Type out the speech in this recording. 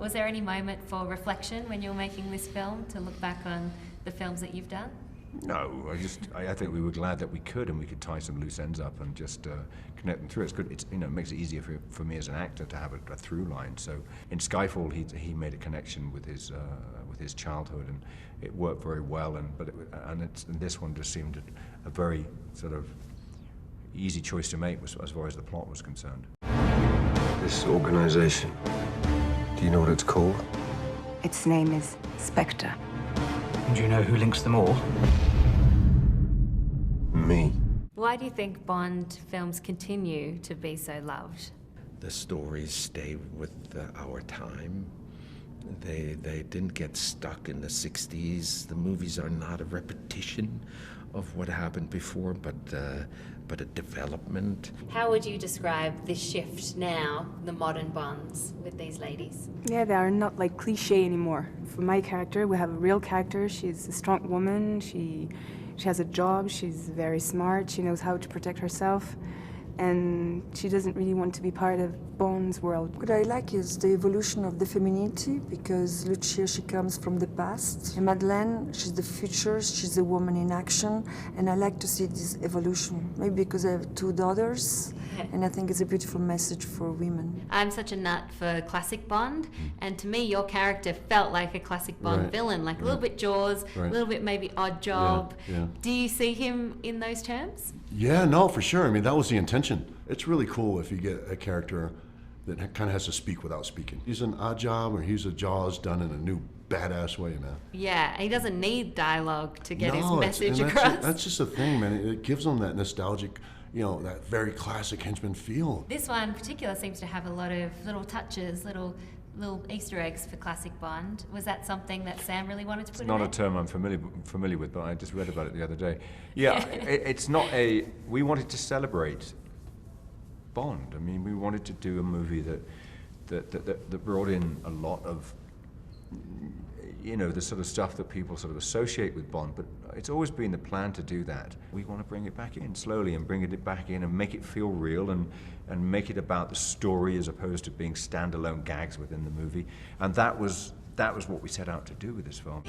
Was there any moment for reflection when you were making this film, to look back on the films that you've done? No, I think we were glad that we could, and we could tie some loose ends up and just connect them through. It's good. It makes it easier for me as an actor to have a through line. So in Skyfall, he made a connection with his childhood, and it worked very well. And this one just seemed a very sort of easy choice to make as far as the plot was concerned. This organization, do you know what it's called? Its name is Spectre. Do you know who links them all? Me. Why do you think Bond films continue to be so loved? The stories stay with our time. They didn't get stuck in the 60s. The movies are not a repetition of what happened before, but a development. How would you describe this shift now, the modern Bonds, with these ladies? Yeah, they are not like cliche anymore. For my character, we have a real character. She's a strong woman. She has a job. She's very smart. She knows how to protect herself. And she doesn't really want to be part of Bond's world. What I like is the evolution of the femininity, because Lucia, she comes from the past. And Madeleine, she's the future, she's a woman in action, and I like to see this evolution. Maybe because I have two daughters, and I think it's a beautiful message for women. I'm such a nut for classic Bond, and to me your character felt like a classic Bond villain, like a little bit Jaws, a little bit maybe Odd Job. Yeah. Do you see him in those terms? Yeah, no, for sure. I mean, that was the intention. It's really cool if you get a character that kind of has to speak without speaking. He's an Odd Job, or he's a Jaws done in a new badass way, man. Yeah, he doesn't need dialogue to get his message and across. That's just the thing, man. It gives them that nostalgic, that very classic henchman feel. This one in particular seems to have a lot of little touches, little Easter eggs for classic Bond. Was that something that Sam really wanted to put in Not there? a term I'm familiar with, but I just read about it the other day. Yeah, it's not we wanted to celebrate Bond. I mean, we wanted to do a movie that brought in a lot of, the sort of stuff that people sort of associate with Bond, but it's always been the plan to do that. We want to bring it back in slowly and bring it back in and make it feel real and make it about the story as opposed to being standalone gags within the movie. And that was what we set out to do with this film.